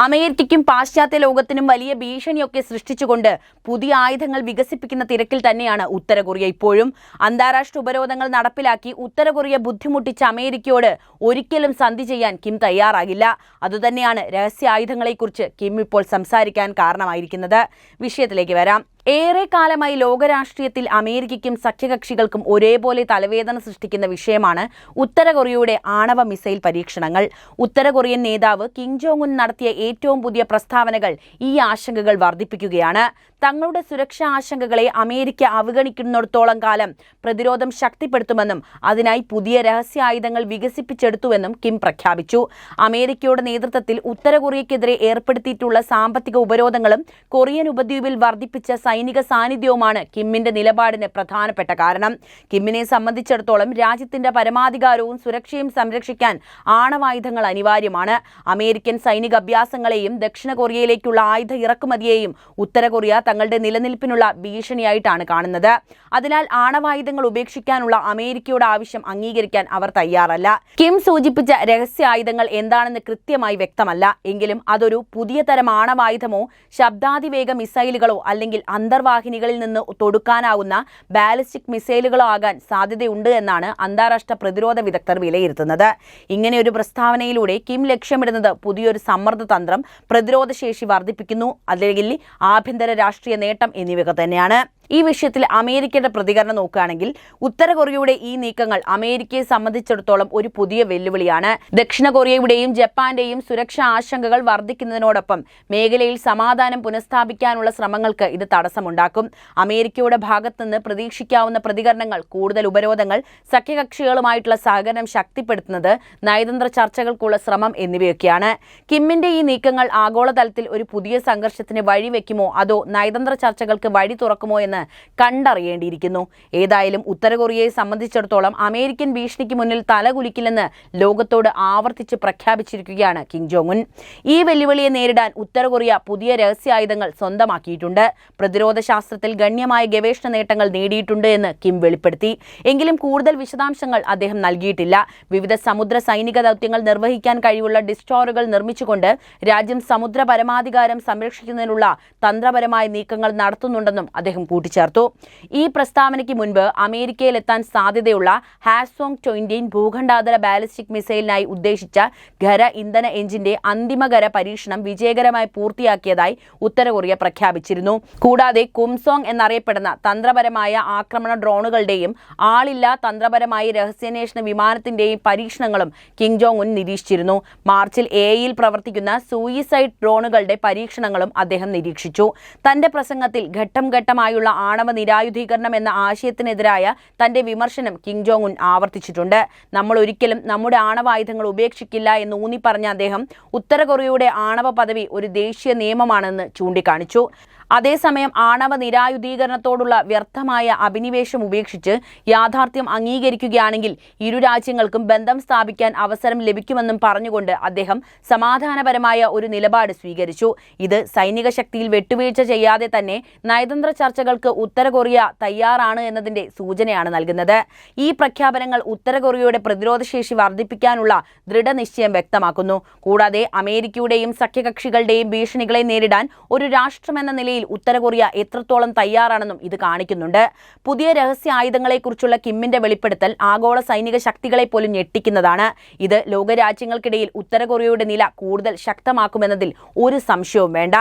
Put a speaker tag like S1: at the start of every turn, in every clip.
S1: അമേരിക്കയ്ക്കും പാശ്ചാത്യ ലോകത്തിനും വലിയ ഭീഷണിയൊക്കെ സൃഷ്ടിച്ചുകൊണ്ട് പുതിയ ആയുധങ്ങൾ വികസിപ്പിക്കുന്ന തിരക്കിൽ തന്നെയാണ് ഉത്തര കൊറിയ. ഇപ്പോഴും അന്താരാഷ്ട്ര ഉപരോധങ്ങൾ നടപ്പിലാക്കി ഉത്തര കൊറിയ ബുദ്ധിമുട്ടിച്ച അമേരിക്കയോട് ഒരിക്കലും സന്ധി ചെയ്യാൻ കിം തയ്യാറാകില്ല. അതുതന്നെയാണ് രഹസ്യായുധങ്ങളെക്കുറിച്ച് കിം ഇപ്പോൾ സംസാരിക്കാൻ കാരണമായിരിക്കുന്നത്. വിഷയത്തിലേക്ക് വരാം. ഏറെക്കാലമായി ലോകരാഷ്ട്രീയത്തിൽ അമേരിക്കയ്ക്കും സഖ്യകക്ഷികൾക്കും ഒരേപോലെ തലവേദന സൃഷ്ടിക്കുന്ന വിഷയമാണ് ഉത്തര കൊറിയയുടെ ആണവ മിസൈൽ പരീക്ഷണങ്ങൾ. ഉത്തര കൊറിയൻ നേതാവ് കിം ജോങ് ഉൻ നടത്തിയ ഏറ്റവും പുതിയ പ്രസ്താവനകൾ ഈ ആശങ്കകൾ വർദ്ധിപ്പിക്കുകയാണ്. തങ്ങളുടെ സുരക്ഷാ ആശങ്കകളെ അമേരിക്ക അവഗണിക്കുന്നിടത്തോളം കാലം പ്രതിരോധം ശക്തിപ്പെടുത്തുമെന്നും അതിനായി പുതിയ രഹസ്യായുധങ്ങൾ വികസിപ്പിച്ചെടുത്തുവെന്നും കിം പ്രഖ്യാപിച്ചു. അമേരിക്കയുടെ നേതൃത്വത്തിൽ ഉത്തര കൊറിയയ്ക്കെതിരെ ഏർപ്പെടുത്തിയിട്ടുള്ള സാമ്പത്തിക ഉപരോധങ്ങളും കൊറിയൻ ഉപദ്വീപിൽ വർദ്ധിപ്പിച്ച സൈനിക സാന്നിധ്യവുമാണ് കിമ്മിന്റെ നിലപാടിന് പ്രധാനപ്പെട്ട കാരണം. കിമ്മിനെ സംബന്ധിച്ചിടത്തോളം രാജ്യത്തിന്റെ പരമാധികാരവും സുരക്ഷയും സംരക്ഷിക്കാൻ ആണവായുധങ്ങൾ അനിവാര്യമാണ്. അമേരിക്കൻ സൈനിക അഭ്യാസങ്ങളെയും ദക്ഷിണ കൊറിയയിലേക്കുള്ള ആയുധ ഇറക്കുമതിയെയും ഉത്തര കൊറിയ തങ്ങളുടെ നിലനിൽപ്പിനുള്ള ഭീഷണിയായിട്ടാണ് കാണുന്നത്. അതിനാൽ ആണവായുധങ്ങൾ ഉപേക്ഷിക്കാനുള്ള അമേരിക്കയുടെ ആവശ്യം അംഗീകരിക്കാൻ അവർ തയ്യാറല്ല. കിം സൂചിപ്പിച്ച രഹസ്യായുധങ്ങൾ എന്താണെന്ന് കൃത്യമായി വ്യക്തമല്ല. എങ്കിലും അതൊരു പുതിയ തരം ആണവായുധമോ ശബ്ദാതിവേഗ മിസൈലുകളോ അല്ലെങ്കിൽ അന്തർവാഹിനികളിൽ നിന്ന് തൊടുക്കാനാവുന്ന ബാലിസ്റ്റിക് മിസൈലുകളോ ആകാൻ സാധ്യതയുണ്ട് എന്നാണ് അന്താരാഷ്ട്ര പ്രതിരോധ വിദഗ്ധർ വിലയിരുത്തുന്നത്. ഇങ്ങനെയൊരു പ്രസ്താവനയിലൂടെ കിം ലക്ഷ്യമിടുന്നത് പുതിയൊരു സമ്മർദ്ദ തന്ത്രം, പ്രതിരോധശേഷി വർദ്ധിപ്പിക്കുന്നു, അല്ലെങ്കിൽ ആഭ്യന്തര രാഷ്ട്രീയ നേട്ടം എന്നിവയൊക്കെ തന്നെയാണ്. ഈ വിഷയത്തിൽ അമേരിക്കയുടെ പ്രതികരണം നോക്കുകയാണെങ്കിൽ ഉത്തര കൊറിയയുടെ ഈ നീക്കങ്ങൾ അമേരിക്കയെ സംബന്ധിച്ചിടത്തോളം ഒരു പുതിയ വെല്ലുവിളിയാണ്. ദക്ഷിണ കൊറിയയുടെയും ജപ്പാന്റെയും സുരക്ഷാ ആശങ്കകൾ വർദ്ധിക്കുന്നതിനോടൊപ്പം മേഖലയിൽ സമാധാനം പുനഃസ്ഥാപിക്കാനുള്ള ശ്രമങ്ങൾക്ക് ഇത് തടസ്സമുണ്ടാക്കും. അമേരിക്കയുടെ ഭാഗത്തുനിന്ന് പ്രതീക്ഷിക്കാവുന്ന പ്രതികരണങ്ങൾ കൂടുതൽ ഉപരോധങ്ങൾ, സഖ്യകക്ഷികളുമായിട്ടുള്ള സഹകരണം ശക്തിപ്പെടുത്തുന്നത്, നയതന്ത്ര ചർച്ചകൾക്കുള്ള ശ്രമം എന്നിവയൊക്കെയാണ്. കിമ്മിന്റെ ഈ നീക്കങ്ങൾ ആഗോളതലത്തിൽ ഒരു പുതിയ സംഘർഷത്തിന് വഴിവെക്കുമോ അതോ നയതന്ത്ര ചർച്ചകൾക്ക് വഴി തുറക്കുമോ എന്ന് കണ്ടറിയേണ്ടിയിരിക്കുന്നു. ഏതായാലും ഉത്തര കൊറിയയെ സംബന്ധിച്ചിടത്തോളം അമേരിക്കൻ ഭീഷണിക്ക് മുന്നിൽ തലകുലിക്കില്ലെന്ന് ലോകത്തോട് ആവർത്തിച്ച് പ്രഖ്യാപിച്ചിരിക്കുകയാണ് കിം ജോങ് ഉൻ. ഈ വെല്ലുവിളിയെ നേരിടാൻ ഉത്തര കൊറിയ പുതിയ രഹസ്യായുധങ്ങൾ സ്വന്തമാക്കിയിട്ടുണ്ട്. പ്രതിരോധ ശാസ്ത്രത്തിൽ ഗണ്യമായ ഗവേഷണ നേട്ടങ്ങൾ നേടിയിട്ടുണ്ട് എന്ന് കിം വെളിപ്പെടുത്തി. എങ്കിലും കൂടുതൽ വിശദാംശങ്ങൾ അദ്ദേഹം നൽകിയിട്ടില്ല. വിവിധ സമുദ്ര സൈനിക ദൗത്യങ്ങൾ നിർവഹിക്കാൻ കഴിവുള്ള ഡിസ്ട്രോയറുകൾ നിർമ്മിച്ചുകൊണ്ട് രാജ്യം സമുദ്ര പരമാധികാരം സംരക്ഷിക്കുന്നതിനുള്ള തന്ത്രപരമായ നീക്കങ്ങൾ നടത്തുന്നുണ്ടെന്നും അദ്ദേഹം കൂട്ടിച്ചേർത്തു. ഈ പ്രസ്താവനയ്ക്ക് മുൻപ് അമേരിക്കയിലെത്താൻ സാധ്യതയുള്ള ഹാസോങ് 20 ഭൂഖണ്ഡാന്തര ബാലിസ്റ്റിക് മിസൈലിനായി ഉദ്ദേശിച്ച ഖര ഇന്ധന എഞ്ചിന്റെ അന്തിമകര പരീക്ഷണം വിജയകരമായി പൂർത്തിയാക്കിയതായി ഉത്തര കൊറിയ പ്രഖ്യാപിച്ചിരുന്നു. കൂടാതെ കുംസോങ് എന്നറിയപ്പെടുന്ന തന്ത്രപരമായ ആക്രമണ ഡ്രോണുകളുടെയും ആളില്ലാ തന്ത്രപരമായ രഹസ്യാന്വേഷണ വിമാനത്തിന്റെയും പരീക്ഷണങ്ങളും കിം ജോങ് ഉൻ നിരീക്ഷിച്ചിരുന്നു. മാർച്ചിൽ എയിൽ പ്രവർത്തിക്കുന്ന സൂയിസൈഡ് ഡ്രോണുകളുടെ പരീക്ഷണങ്ങളും അദ്ദേഹം നിരീക്ഷിച്ചു. തന്റെ പ്രസംഗത്തിൽ ഘട്ടം ഘട്ടമായുള്ള ആണവ നിരായുധീകരണം എന്ന ആശയത്തിനെതിരായ തന്റെ വിമർശനം കിം ജോങ് ഉൻ ആവർത്തിച്ചിട്ടുണ്ട്. നമ്മൾ ഒരിക്കലും നമ്മുടെ ആണവായുധങ്ങൾ ഉപേക്ഷിക്കില്ല എന്ന് ഊന്നിപ്പറഞ്ഞ അദ്ദേഹം ഉത്തര കൊറിയയുടെ ആണവ പദവി ഒരു ദേശീയ നിയമമാണെന്ന് ചൂണ്ടിക്കാണിച്ചു. അതേസമയം ആണവ നിരായുധീകരണത്തോടുള്ള വ്യർത്ഥമായ അഭിനിവേശം ഉപേക്ഷിച്ച് യാഥാർത്ഥ്യം അംഗീകരിക്കുകയാണെങ്കിൽ ഇരു രാജ്യങ്ങൾക്കും ബന്ധം സ്ഥാപിക്കാൻ അവസരം ലഭിക്കുമെന്നും പറഞ്ഞുകൊണ്ട് അദ്ദേഹം സമാധാനപരമായ ഒരു നിലപാട് സ്വീകരിച്ചു. ഇത് സൈനിക ശക്തിയിൽ വെട്ടുവീഴ്ച ചെയ്യാതെ തന്നെ നയതന്ത്ര ചർച്ചകൾക്ക് ഉത്തര കൊറിയ തയ്യാറാണ് എന്നതിന്റെ സൂചനയാണ് നൽകുന്നത്. ഈ പ്രഖ്യാപനങ്ങൾ ഉത്തര കൊറിയയുടെ പ്രതിരോധശേഷി വർദ്ധിപ്പിക്കാനുള്ള ദൃഢനിശ്ചയം വ്യക്തമാക്കുന്നു. കൂടാതെ അമേരിക്കയുടെയും സഖ്യകക്ഷികളുടെയും ഭീഷണികളെ നേരിടാൻ ഒരു രാഷ്ട്രമെന്ന നിലയിൽ ഉത്തര കൊറിയ എത്രത്തോളം തയ്യാറാണെന്നും ഇത് കാണിക്കുന്നുണ്ട്. പുതിയ രഹസ്യ ആയുധങ്ങളെക്കുറിച്ചുള്ള കിമ്മിന്റെ വെളിപ്പെടുത്തൽ ആഗോള സൈനിക ശക്തികളെ പോലും ഞെട്ടിക്കുന്നതാണ്. ഇത് ലോകരാജ്യങ്ങൾക്കിടയിൽ ഉത്തര കൊറിയയുടെ നില കൂടുതൽ ശക്തമാക്കുമെന്നതിൽ ഒരു സംശയവും വേണ്ട.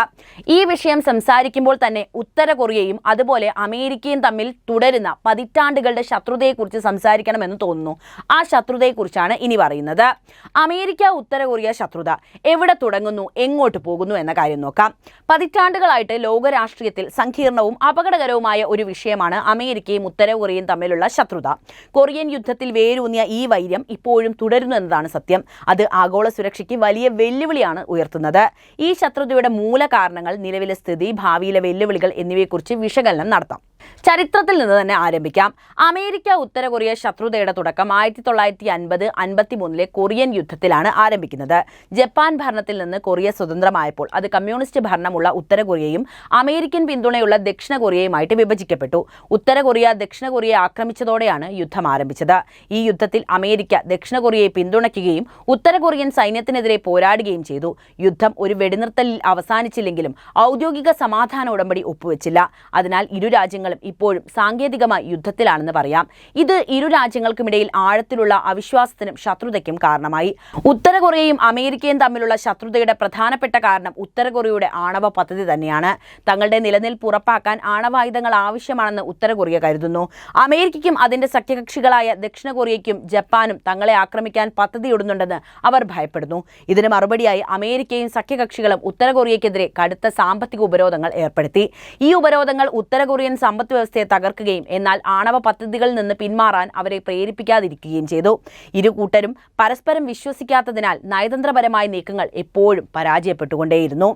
S1: ഈ വിഷയം സംസാരിക്കുമ്പോൾ തന്നെ ഉത്തര കൊറിയയും അതുപോലെ അമേരിക്കയും തമ്മിൽ തുടരുന്ന പതിറ്റാണ്ടുകളുടെ ശത്രുതയെക്കുറിച്ച് സംസാരിക്കണമെന്ന് തോന്നുന്നു. ആ ശത്രുതയെക്കുറിച്ചാണ് ഇനി പറയുന്നത്. അമേരിക്ക ഉത്തര കൊറിയ ശത്രുത എവിടെ തുടങ്ങുന്നു, എങ്ങോട്ട് പോകുന്നു എന്ന കാര്യം നോക്കാം. പതിറ്റാണ്ടുകളായിട്ട് ലോകരാഷ്ട്രീയത്തിൽ സങ്കീർണവും അപകടകരവുമായ ഒരു വിഷയമാണ് അമേരിക്കയും ഉത്തര കൊറിയയും തമ്മിലുള്ള ശത്രുത. കൊറിയൻ യുദ്ധത്തിൽ വേരൂന്നിയ ഈ വൈര്യം ഇപ്പോഴും തുടരുന്നു എന്നതാണ് സത്യം. അത് ആഗോള സുരക്ഷയ്ക്ക് വലിയ വെല്ലുവിളിയാണ് ഉയർത്തുന്നത്. ഈ ശത്രുതയുടെ മൂലകാരണങ്ങൾ, നിലവിലെ സ്ഥിതി, ഭാവിയിലെ വെല്ലുവിളികൾ എന്നിവയെക്കുറിച്ച് വിശകലനം നടത്താം. ചരിത്രത്തിൽ നിന്ന് തന്നെ ആരംഭിക്കാം. അമേരിക്ക ഉത്തര കൊറിയ ശത്രുതയുടെ തുടക്കം 1950-53 കൊറിയൻ യുദ്ധത്തിലാണ് ആരംഭിക്കുന്നത്. ജപ്പാൻ ഭരണത്തിൽ നിന്ന് കൊറിയ സ്വതന്ത്രമായപ്പോൾ അത് കമ്മ്യൂണിസ്റ്റ് ഭരണമുള്ള ഉത്തര കൊറിയയും അമേരിക്കൻ പിന്തുണയുള്ള ദക്ഷിണ കൊറിയയുമായിട്ട് വിഭജിക്കപ്പെട്ടു. ഉത്തര കൊറിയ ദക്ഷിണ കൊറിയയെ ആക്രമിച്ചതോടെയാണ് യുദ്ധം ആരംഭിച്ചത്. ഈ യുദ്ധത്തിൽ അമേരിക്ക ദക്ഷിണ കൊറിയയെ പിന്തുണയ്ക്കുകയും ഉത്തര കൊറിയൻ സൈന്യത്തിനെതിരെ പോരാടുകയും ചെയ്തു. യുദ്ധം ഒരു വെടിനിർത്തലിൽ അവസാനിച്ചില്ലെങ്കിലും ഔദ്യോഗിക സമാധാന ഉടമ്പടി ഒപ്പുവെച്ചില്ല. അതിനാൽ ഇരു രാജ്യങ്ങളും ഇപ്പോഴും സാങ്കേതികമായി യുദ്ധത്തിലാണെന്ന് പറയാം. ഇത് ഇരു രാജ്യങ്ങൾക്കുമിടയിൽ ആഴത്തിലുള്ള അവിശ്വാസത്തിനും ശത്രുതയ്ക്കും കാരണമായി. ഉത്തര കൊറിയയും അമേരിക്കയും തമ്മിലുള്ള ശത്രുതയുടെ പ്രധാനപ്പെട്ട കാരണം ഉത്തര കൊറിയയുടെ ആണവ പദ്ധതി തന്നെയാണ്. തങ്ങളുടെ നിലനിൽപ്പ് ഉറപ്പാക്കാൻ ആണവായുധങ്ങൾ ആവശ്യമാണെന്ന് ഉത്തര കൊറിയ കരുതുന്നു. അമേരിക്കയ്ക്കും അതിന്റെ സഖ്യകക്ഷികളായ ദക്ഷിണ കൊറിയയ്ക്കും ജപ്പാനും തങ്ങളെ ആക്രമിക്കാൻ പദ്ധതിയിടുന്നുണ്ടെന്ന് അവർ ഭയപ്പെടുന്നു. ഇതിന് മറുപടിയായി അമേരിക്കയും സഖ്യകക്ഷികളും ഉത്തര കൊറിയയ്ക്കെതിരെ കടുത്ത സാമ്പത്തിക ഉപരോധങ്ങൾ ഏർപ്പെടുത്തി. ഈ ഉപരോധങ്ങൾ ഉത്തര കൊറിയൻ സമ്പദ് വ്യവസ്ഥയെ തകർക്കുകയും എന്നാൽ ആണവ പദ്ധതികളിൽ നിന്ന് പിന്മാറാൻ അവരെ പ്രേരിപ്പിക്കാതിരിക്കുകയും ചെയ്തു. ഇരു കൂട്ടരും പരസ്പരം വിശ്വസിക്കാത്തതിനാൽ നയതന്ത്രപരമായ നീക്കങ്ങൾ എപ്പോഴും പരാജയപ്പെട്ടുകൊണ്ടേയിരുന്നു.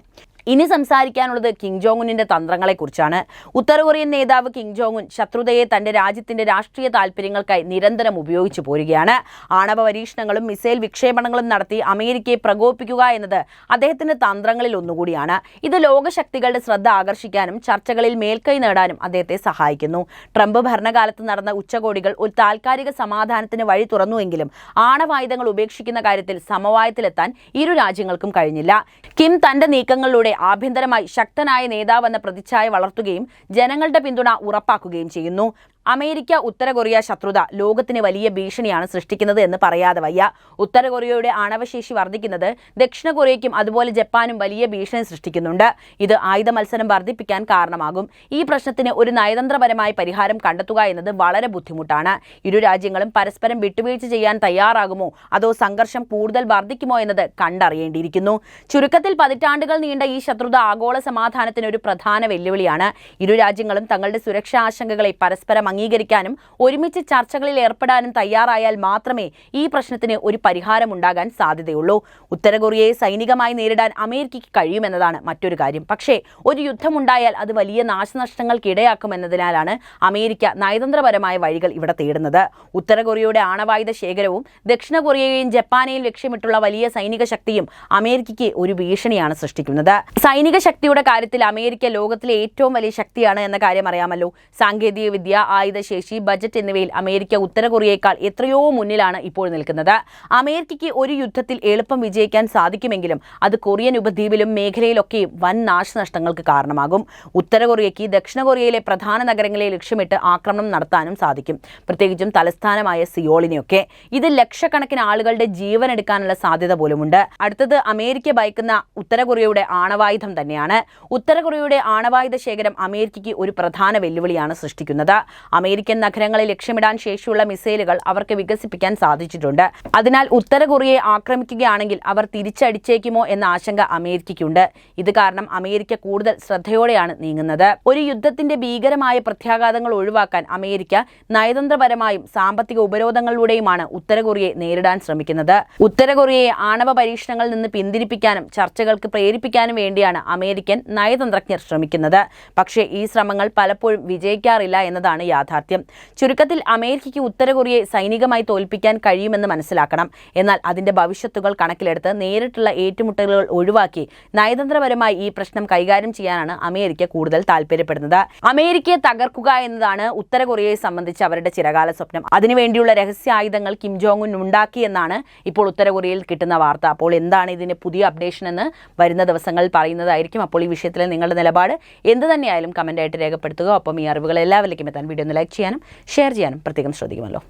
S1: ഇനി സംസാരിക്കാനുള്ളത് കിം ജോങ് ഉന്നിന്റെ തന്ത്രങ്ങളെക്കുറിച്ചാണ്. ഉത്തര കൊറിയൻ നേതാവ് കിം ജോങ് ഉൻ ശത്രുതയെ തന്റെ രാജ്യത്തിന്റെ രാഷ്ട്രീയ താൽപര്യങ്ങൾക്കായി നിരന്തരം ഉപയോഗിച്ചു പോരുകയാണ്. ആണവ പരീക്ഷണങ്ങളും മിസൈൽ വിക്ഷേപണങ്ങളും നടത്തി അമേരിക്കയെ പ്രകോപിപ്പിക്കുക എന്നത് അദ്ദേഹത്തിന്റെ തന്ത്രങ്ങളിൽ ഒന്നുകൂടിയാണ്. ഇത് ലോകശക്തികളുടെ ശ്രദ്ധ ആകർഷിക്കാനും ചർച്ചകളിൽ മേൽക്കൈ നേടാനും അദ്ദേഹത്തെ സഹായിക്കുന്നു. ട്രംപ് ഭരണകാലത്ത് നടന്ന ഉച്ചകോടികൾ ഒരു താൽക്കാലിക സമാധാനത്തിന് വഴി തുറന്നുവെങ്കിലും ആണവായുധങ്ങൾ ഉപേക്ഷിക്കുന്ന കാര്യത്തിൽ സമവായത്തിലെത്താൻ ഇരു രാജ്യങ്ങൾക്കും കഴിഞ്ഞില്ല. കിം തന്റെ നീക്കങ്ങളിലൂടെ ആഭ്യന്തരമായി ശക്തനായ നേതാവെന്ന പ്രതിച്ഛായ വളർത്തുകയും ജനങ്ങളുടെ പിന്തുണ ഉറപ്പാക്കുകയും ചെയ്യുന്നു. അമേരിക്ക ഉത്തര കൊറിയ ശത്രുത ലോകത്തിന് വലിയ ഭീഷണിയാണ് സൃഷ്ടിക്കുന്നത് എന്ന് പറയാതെ വയ്യ. ഉത്തര കൊറിയയുടെ ആണവശേഷി വർദ്ധിക്കുന്നത് ദക്ഷിണ കൊറിയയ്ക്കും അതുപോലെ ജപ്പാനും വലിയ ഭീഷണി സൃഷ്ടിക്കുന്നുണ്ട്. ഇത് ആയുധ മത്സരം വർദ്ധിപ്പിക്കാൻ കാരണമാകും. ഈ പ്രശ്നത്തിന് ഒരു നയതന്ത്രപരമായ പരിഹാരം കണ്ടെത്തുക എന്നത് വളരെ ബുദ്ധിമുട്ടാണ്. ഇരു രാജ്യങ്ങളും പരസ്പരം വിട്ടുവീഴ്ച ചെയ്യാൻ തയ്യാറാകുമോ അതോ സംഘർഷം കൂടുതൽ വർദ്ധിക്കുമോ എന്നത് കണ്ടറിയേണ്ടിയിരിക്കുന്നു. ചുരുക്കത്തിൽ പതിറ്റാണ്ടുകൾ നീണ്ട ഈ ശത്രുത ആഗോള സമാധാനത്തിന് ഒരു പ്രധാന വെല്ലുവിളിയാണ്. ഇരു രാജ്യങ്ങളും തങ്ങളുടെ സുരക്ഷാ ആശങ്കകളെ പരസ്പരം അംഗീകരിക്കാനും ഒരുമിച്ച് ചർച്ചകളിൽ ഏർപ്പെടാനും തയ്യാറായാൽ മാത്രമേ ഈ പ്രശ്നത്തിന് ഒരു പരിഹാരമുണ്ടാകാൻ സാധ്യതയുള്ളൂ. ഉത്തര കൊറിയയെ സൈനികമായി നേരിടാൻ അമേരിക്കയ്ക്ക് കഴിയുമെന്നതാണ് മറ്റൊരു കാര്യം. പക്ഷേ ഒരു യുദ്ധമുണ്ടായാൽ അത് വലിയ നാശനഷ്ടങ്ങൾക്കിടയാക്കുമെന്നതിനാലാണ് അമേരിക്ക നയതന്ത്രപരമായ വഴികൾ ഇവിടെ തേടുന്നത്. ഉത്തര കൊറിയയുടെ ആണവായുധ ശേഖരവും ദക്ഷിണ കൊറിയയെയും ജപ്പാനെയും ലക്ഷ്യമിട്ടുള്ള വലിയ സൈനിക ശക്തിയും അമേരിക്കയ്ക്ക് ഒരു ഭീഷണിയാണ് സൃഷ്ടിക്കുന്നത്. സൈനിക ശക്തിയുടെ കാര്യത്തിൽ അമേരിക്ക ലോകത്തിലെ ഏറ്റവും വലിയ ശക്തിയാണ് എന്ന കാര്യം അറിയാമല്ലോ. സാങ്കേതിക വിദ്യ, ആയുധശേഷി, ബജറ്റ് എന്നിവയിൽ അമേരിക്ക ഉത്തര കൊറിയയേക്കാൾ എത്രയോ മുന്നിലാണ് ഇപ്പോൾ നിൽക്കുന്നത്. അമേരിക്കയ്ക്ക് ഒരു യുദ്ധത്തിൽ എളുപ്പം വിജയിക്കാൻ സാധിക്കുമെങ്കിലും അത് കൊറിയൻ ഉപദ്വീപിലും മേഖലയിലൊക്കെയും വൻ നാശനഷ്ടങ്ങൾക്ക് കാരണമാകും. ഉത്തര കൊറിയയ്ക്ക് ദക്ഷിണ കൊറിയയിലെ പ്രധാന നഗരങ്ങളെ ലക്ഷ്യമിട്ട് ആക്രമണം നടത്താനും സാധിക്കും, പ്രത്യേകിച്ചും തലസ്ഥാനമായ സിയോളിനെയൊക്കെ. ഇത് ലക്ഷക്കണക്കിന് ആളുകളുടെ ജീവൻ എടുക്കാനുള്ള സാധ്യത പോലുമുണ്ട്. അടുത്തത് അമേരിക്ക ഭയക്കുന്ന ഉത്തര കൊറിയയുടെ ആണവായുധം തന്നെയാണ്. ഉത്തര കൊറിയയുടെ ആണവായുധ ശേഖരം അമേരിക്കയ്ക്ക് ഒരു പ്രധാന വെല്ലുവിളിയാണ് സൃഷ്ടിക്കുന്നത്. അമേരിക്കൻ നഗരങ്ങളെ ലക്ഷ്യമിടാൻ ശേഷിയുള്ള മിസൈലുകൾ അവർക്ക് വികസിപ്പിക്കാൻ സാധിച്ചിട്ടുണ്ട്. അതിനാൽ ഉത്തര കൊറിയയെ ആക്രമിക്കുകയാണെങ്കിൽ അവർ തിരിച്ചടിച്ചേക്കുമോ എന്ന ആശങ്ക അമേരിക്കയ്ക്കുണ്ട്. ഇത് കാരണം അമേരിക്ക കൂടുതൽ ശ്രദ്ധയോടെയാണ് നീങ്ങുന്നത്. ഒരു യുദ്ധത്തിന്റെ ഭീകരമായ പ്രത്യാഘാതങ്ങൾ ഒഴിവാക്കാൻ അമേരിക്ക നയതന്ത്രപരമായും സാമ്പത്തിക ഉപരോധങ്ങളിലൂടെയുമാണ് ഉത്തര കൊറിയയെ നേരിടാൻ ശ്രമിക്കുന്നത്. ഉത്തര കൊറിയയെ ആണവ പരീക്ഷണങ്ങളിൽ നിന്ന് പിന്തിരിപ്പിക്കാനും ചർച്ചകൾക്ക് പ്രേരിപ്പിക്കാനും വേണ്ടിയാണ് അമേരിക്കൻ നയതന്ത്രജ്ഞർ ശ്രമിക്കുന്നത്. പക്ഷേ ഈ ശ്രമങ്ങൾ പലപ്പോഴും വിജയിക്കാറില്ല എന്നതാണ് യാഥാർത്ഥ്യം. ചുരുക്കത്തിൽ അമേരിക്കയ്ക്ക് ഉത്തര കൊറിയയെ സൈനികമായി തോൽപ്പിക്കാൻ കഴിയുമെന്ന് മനസ്സിലാക്കണം. എന്നാൽ അതിന്റെ ഭവിഷ്യത്തുകൾ കണക്കിലെടുത്ത് നേരിട്ടുള്ള ഏറ്റുമുട്ടലുകൾ ഒഴിവാക്കി നയതന്ത്രപരമായി ഈ പ്രശ്നം കൈകാര്യം ചെയ്യാനാണ് അമേരിക്ക കൂടുതൽ താല്പര്യപ്പെടുന്നത്. അമേരിക്കയെ തകർക്കുക എന്നതാണ് ഉത്തര കൊറിയയെ സംബന്ധിച്ച് അവരുടെ ചിരകാല സ്വപ്നം. അതിനുവേണ്ടിയുള്ള രഹസ്യായുധങ്ങൾ കിം ജോങ് ഉൻ ഉണ്ടാക്കിയെന്നാണ് ഇപ്പോൾ ഉത്തര കൊറിയയിൽ കിട്ടുന്ന വാർത്ത. അപ്പോൾ എന്താണ് ഇതിന്റെ പുതിയ അപ്ഡേഷൻ എന്ന് വരുന്ന ദിവസങ്ങളിൽ പറയുന്നതായിരിക്കും. അപ്പോൾ ഈ വിഷയത്തിൽ നിങ്ങളുടെ നിലപാട് എന്ത് തന്നെയായാലും കമന്റായിട്ട് രേഖപ്പെടുത്തുക. ഒപ്പം ഈ അറിവുകൾ എല്ലാവരിലേക്കും എത്താൻ വീഡിയോ ഒന്ന് ലൈക്ക് ചെയ്യാനും ഷെയർ ചെയ്യാനും പ്രത്യേകം ശ്രദ്ധിക്കുമല്ലോ.